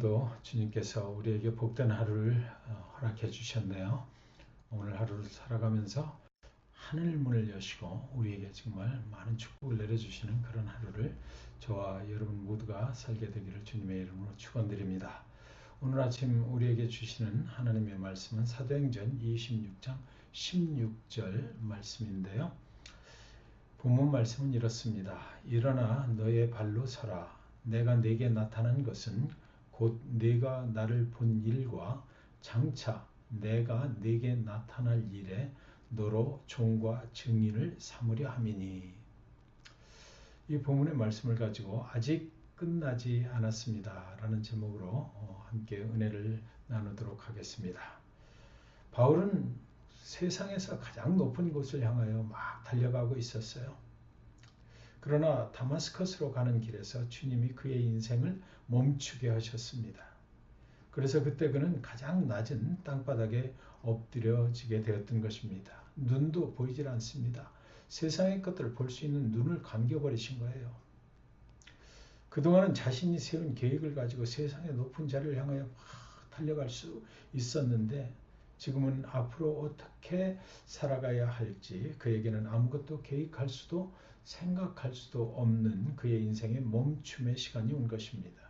오늘도 주님께서 우리에게 복된 하루를 허락해 주셨네요. 오늘 하루를 살아가면서 하늘 문을 여시고 우리에게 정말 많은 축복을 내려주시는 그런 하루를 저와 여러분 모두가 살게 되기를 주님의 이름으로 축원드립니다. 오늘 아침 우리에게 주시는 하나님의 말씀은 사도행전 26장 16절 말씀인데요. 본문 말씀은 이렇습니다. 일어나 너의 발로 서라. 내가 네게 나타난 것은 곧 네가 나를 본 일과 장차 내가 네게 나타날 일에 너로 종과 증인을 삼으려 함이니. 이 본문의 말씀을 가지고 아직 끝나지 않았습니다 라는 제목으로 함께 은혜를 나누도록 하겠습니다. 바울은 세상에서 가장 높은 곳을 향하여 막 달려가고 있었어요. 그러나 다마스커스로 가는 길에서 주님이 그의 인생을 멈추게 하셨습니다. 그래서 그때 그는 가장 낮은 땅바닥에 엎드려지게 되었던 것입니다. 눈도 보이질 않습니다. 세상의 것들을 볼 수 있는 눈을 감겨버리신 거예요. 그동안은 자신이 세운 계획을 가지고 세상의 높은 자리를 향하여 막 달려갈 수 있었는데 지금은 앞으로 어떻게 살아가야 할지 그에게는 아무것도 계획할 수도 생각할 수도 없는 그의 인생의 멈춤의 시간이 온 것입니다.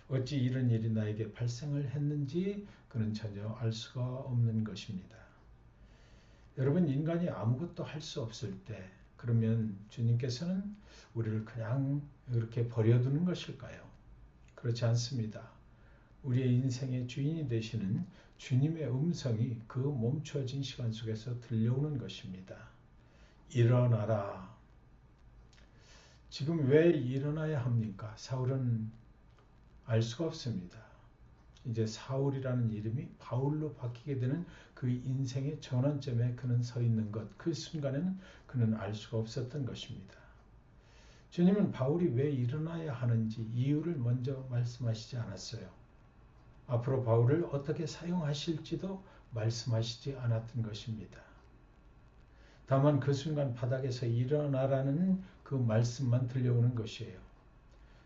어찌 이런 일이 나에게 발생을 했는지 그는 전혀 알 수가 없는 것입니다. 여러분, 인간이 아무것도 할 수 없을 때 그러면 주님께서는 우리를 그냥 이렇게 버려두는 것일까요? 그렇지 않습니다. 우리의 인생의 주인이 되시는 주님의 음성이 그 멈춰진 시간 속에서 들려오는 것입니다. 일어나라. 지금 왜 일어나야 합니까? 사울은 알 수가 없습니다. 이제 사울이라는 이름이 바울로 바뀌게 되는 그 인생의 전환점에 그는 서 있는 것, 그 순간에는 그는 알 수가 없었던 것입니다. 주님은 바울이 왜 일어나야 하는지 이유를 먼저 말씀하시지 않았어요. 앞으로 바울을 어떻게 사용하실지도 말씀하시지 않았던 것입니다. 다만 그 순간 바닥에서 일어나라는 그 말씀만 들려오는 것이에요.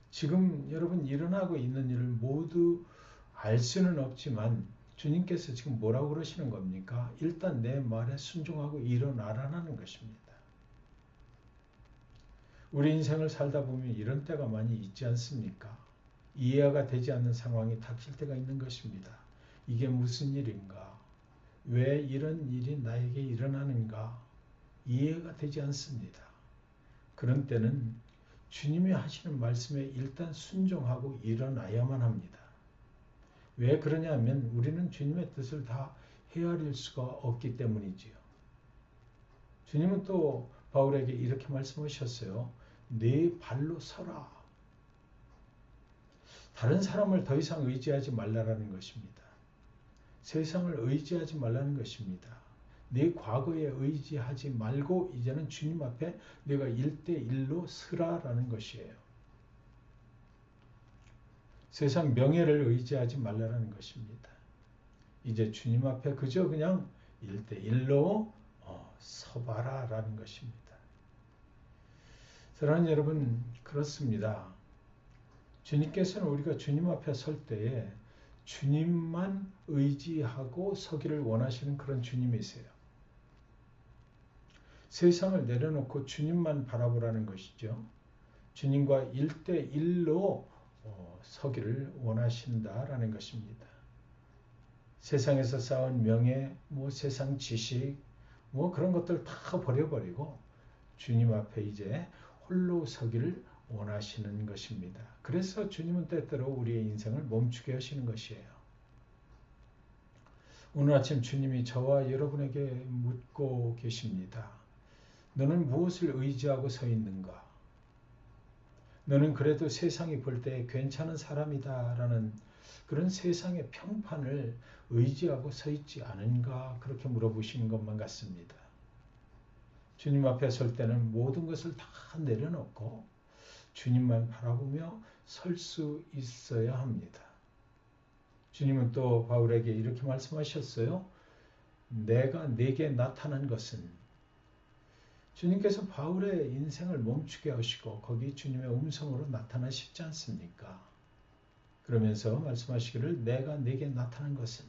지금 여러분 일어나고 있는 일을 모두 알 수는 없지만 주님께서 지금 뭐라고 그러시는 겁니까? 일단 내 말에 순종하고 일어나라는 것입니다. 우리 인생을 살다 보면 이런 때가 많이 있지 않습니까? 이해가 되지 않는 상황이 닥칠 때가 있는 것입니다. 이게 무슨 일인가? 왜 이런 일이 나에게 일어나는가? 이해가 되지 않습니다. 그런 때는 주님이 하시는 말씀에 일단 순종하고 일어나야만 합니다. 왜 그러냐면 우리는 주님의 뜻을 다 헤아릴 수가 없기 때문이지요. 주님은 또 바울에게 이렇게 말씀하셨어요. 네 발로 서라. 다른 사람을 더 이상 의지하지 말라라는 것입니다. 세상을 의지하지 말라는 것입니다. 내 과거에 의지하지 말고 이제는 주님 앞에 내가 1대1로 서라라는 것이에요. 세상 명예를 의지하지 말라는 것입니다. 이제 주님 앞에 그저 그냥 1대1로 서봐라라는 것입니다. 사랑하는 여러분, 그렇습니다. 주님께서는 우리가 주님 앞에 설 때에 주님만 의지하고 서기를 원하시는 그런 주님이세요. 세상을 내려놓고 주님만 바라보라는 것이죠. 주님과 1대1로 서기를 원하신다라는 것입니다. 세상에서 쌓은 명예, 세상 지식, 그런 것들 다 버려버리고 주님 앞에 이제 홀로 서기를 원하시는 것입니다. 그래서 주님은 때때로 우리의 인생을 멈추게 하시는 것이에요. 오늘 아침 주님이 저와 여러분에게 묻고 계십니다. 너는 무엇을 의지하고 서 있는가? 너는 그래도 세상이 볼 때 괜찮은 사람이다 라는 그런 세상의 평판을 의지하고 서 있지 않은가? 그렇게 물어보시는 것만 같습니다. 주님 앞에 설 때는 모든 것을 다 내려놓고 주님만 바라보며 설 수 있어야 합니다. 주님은 또 바울에게 이렇게 말씀하셨어요. 내가 네게 나타난 것은 주님께서 바울의 인생을 멈추게 하시고 거기 주님의 음성으로 나타나시지 않습니까? 그러면서 말씀하시기를 내가 내게 나타난 것은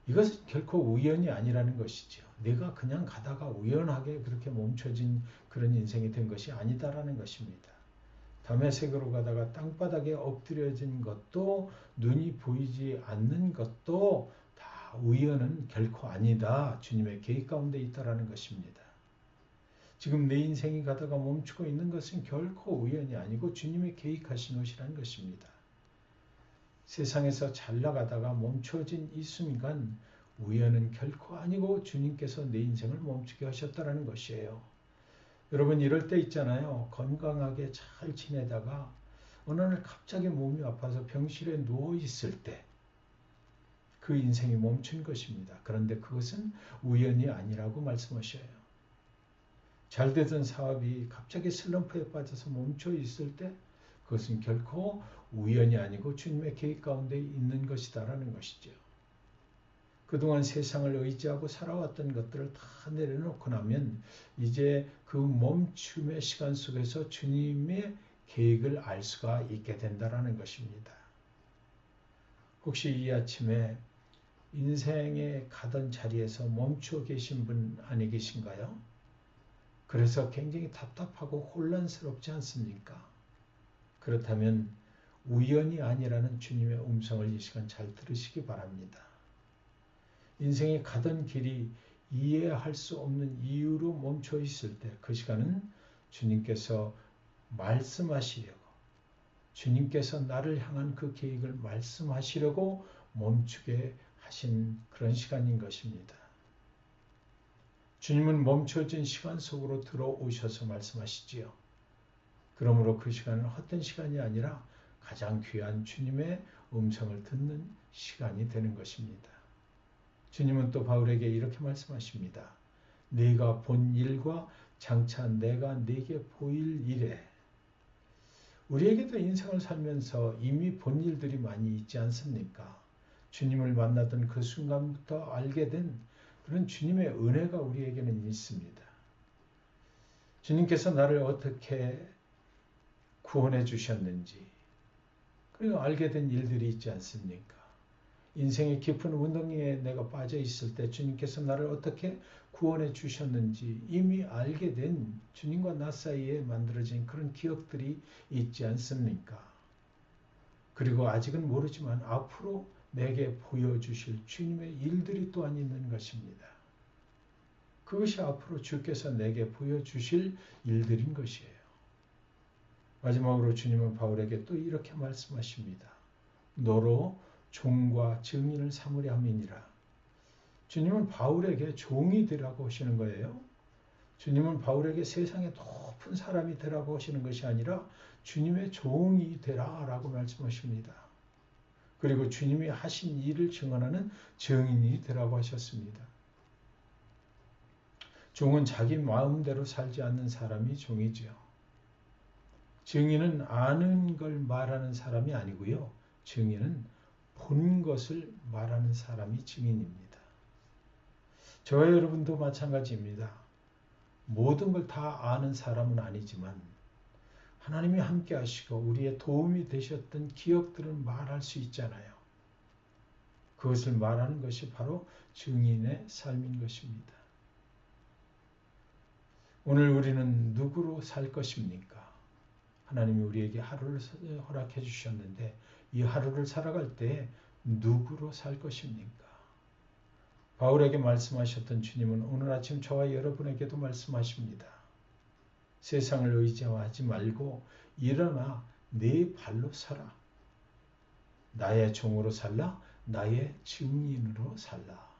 이것은 결코 우연이 아니라는 것이죠. 내가 그냥 가다가 우연하게 그렇게 멈춰진 그런 인생이 된 것이 아니다라는 것입니다. 다메섹으로 가다가 땅바닥에 엎드려진 것도 눈이 보이지 않는 것도 다 우연은 결코 아니다. 주님의 계획 가운데 있다라는 것입니다. 지금 내 인생이 가다가 멈추고 있는 것은 결코 우연이 아니고 주님의 계획하신 것이라는 것입니다. 세상에서 잘 나가다가 멈춰진 이 순간 우연은 결코 아니고 주님께서 내 인생을 멈추게 하셨다는 것이에요. 여러분 이럴 때 있잖아요. 건강하게 잘 지내다가 어느 날 갑자기 몸이 아파서 병실에 누워있을 때 그 인생이 멈춘 것입니다. 그런데 그것은 우연이 아니라고 말씀하셔요. 잘 되던 사업이 갑자기 슬럼프에 빠져서 멈춰 있을 때 그것은 결코 우연이 아니고 주님의 계획 가운데 있는 것이다라는 것이죠. 그동안 세상을 의지하고 살아왔던 것들을 다 내려놓고 나면 이제 그 멈춤의 시간 속에서 주님의 계획을 알 수가 있게 된다라는 것입니다. 혹시 이 아침에 인생에 가던 자리에서 멈추어 계신 분 아니 계신가요? 그래서 굉장히 답답하고 혼란스럽지 않습니까? 그렇다면 우연이 아니라는 주님의 음성을 이 시간 잘 들으시기 바랍니다. 인생이 가던 길이 이해할 수 없는 이유로 멈춰 있을 때 그 시간은 주님께서 말씀하시려고 주님께서 나를 향한 그 계획을 말씀하시려고 멈추게 하신 그런 시간인 것입니다. 주님은 멈춰진 시간 속으로 들어오셔서 말씀하시지요. 그러므로 그 시간은 헛된 시간이 아니라 가장 귀한 주님의 음성을 듣는 시간이 되는 것입니다. 주님은 또 바울에게 이렇게 말씀하십니다. 네가 본 일과 장차 내가 네게 보일 일에 우리에게도 인생을 살면서 이미 본 일들이 많이 있지 않습니까? 주님을 만나던 그 순간부터 알게 된 그런 주님의 은혜가 우리에게는 있습니다. 주님께서 나를 어떻게 구원해 주셨는지 그리고 알게 된 일들이 있지 않습니까? 인생의 깊은 운동에 내가 빠져 있을 때 주님께서 나를 어떻게 구원해 주셨는지 이미 알게 된 주님과 나 사이에 만들어진 그런 기억들이 있지 않습니까? 그리고 아직은 모르지만 앞으로 내게 보여주실 주님의 일들이 또한 있는 것입니다. 그것이 앞으로 주께서 내게 보여주실 일들인 것이에요. 마지막으로 주님은 바울에게 또 이렇게 말씀하십니다. 너로 종과 증인을 삼으려 함이니라. 주님은 바울에게 종이 되라고 하시는 거예요. 주님은 바울에게 세상에 높은 사람이 되라고 하시는 것이 아니라 주님의 종이 되라라고 말씀하십니다. 그리고 주님이 하신 일을 증언하는 증인이 되라고 하셨습니다. 종은 자기 마음대로 살지 않는 사람이 종이지요. 증인은 아는 걸 말하는 사람이 아니고요. 증인은 본 것을 말하는 사람이 증인입니다. 저와 여러분도 마찬가지입니다. 모든 걸 다 아는 사람은 아니지만 하나님이 함께 하시고 우리의 도움이 되셨던 기억들을 말할 수 있잖아요. 그것을 말하는 것이 바로 증인의 삶인 것입니다. 오늘 우리는 누구로 살 것입니까? 하나님이 우리에게 하루를 허락해 주셨는데 이 하루를 살아갈 때 누구로 살 것입니까? 바울에게 말씀하셨던 주님은 오늘 아침 저와 여러분에게도 말씀하십니다. 세상을 의지하지 말고 일어나 네 발로 서라. 나의 종으로 살라. 나의 증인으로 살라.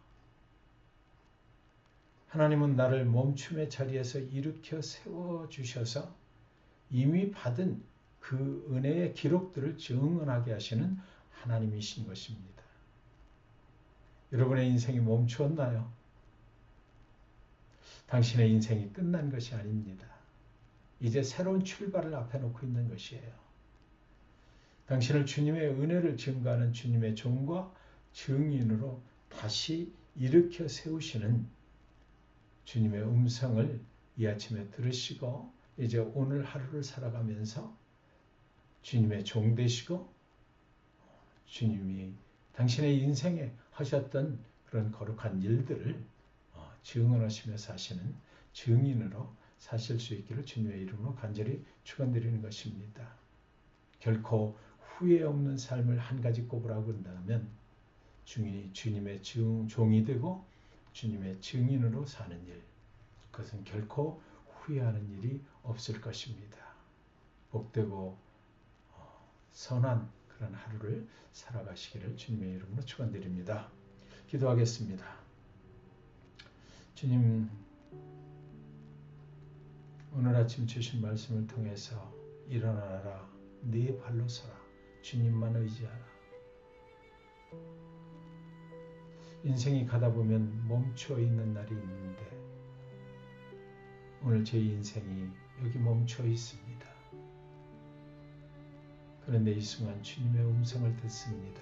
하나님은 나를 멈춤의 자리에서 일으켜 세워주셔서 이미 받은 그 은혜의 기록들을 증언하게 하시는 하나님이신 것입니다. 여러분의 인생이 멈추었나요? 당신의 인생이 끝난 것이 아닙니다. 이제 새로운 출발을 앞에 놓고 있는 것이에요. 당신을 주님의 은혜를 증거하는 주님의 종과 증인으로 다시 일으켜 세우시는 주님의 음성을 이 아침에 들으시고 이제 오늘 하루를 살아가면서 주님의 종 되시고 주님이 당신의 인생에 하셨던 그런 거룩한 일들을 증언하시며 사시는 증인으로 사실 수 있기를 주님의 이름으로 간절히 축원드리는 것입니다. 결코 후회 없는 삶을 한 가지 꼽으라고 한다면 주님의 종이 되고 주님의 증인으로 사는 일, 그것은 결코 후회하는 일이 없을 것입니다. 복되고 선한 그런 하루를 살아가시기를 주님의 이름으로 축원드립니다. 기도하겠습니다. 주님, 오늘 아침 주신 말씀을 통해서 일어나라, 네 발로 서라, 주님만 의지하라. 인생이 가다 보면 멈춰 있는 날이 있는데 오늘 제 인생이 여기 멈춰 있습니다. 그런데 이 순간 주님의 음성을 듣습니다.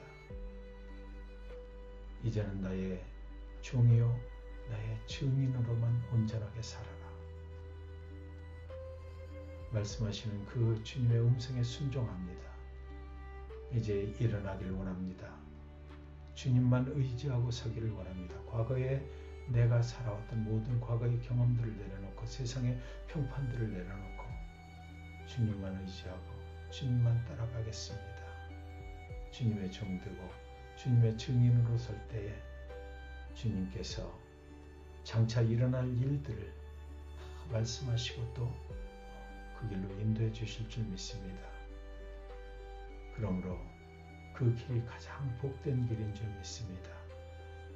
이제는 나의 종이요 나의 증인으로만 온전하게 살아라. 말씀하시는 그 주님의 음성에 순종합니다. 이제 일어나길 원합니다. 주님만 의지하고 서기를 원합니다. 과거에 내가 살아왔던 모든 과거의 경험들을 내려놓고 세상의 평판들을 내려놓고 주님만 의지하고 주님만 따라가겠습니다. 주님의 종되고 주님의 증인으로 설 때에 주님께서 장차 일어날 일들을 말씀하시고 또 그 길로 인도해 주실 줄 믿습니다. 그러므로 그 길이 가장 복된 길인 줄 믿습니다.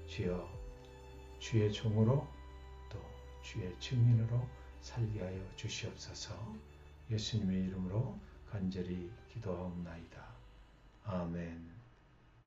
주여, 주의 종으로 또 주의 증인으로 살게 하여 주시옵소서. 예수님의 이름으로 간절히 기도하옵나이다. 아멘.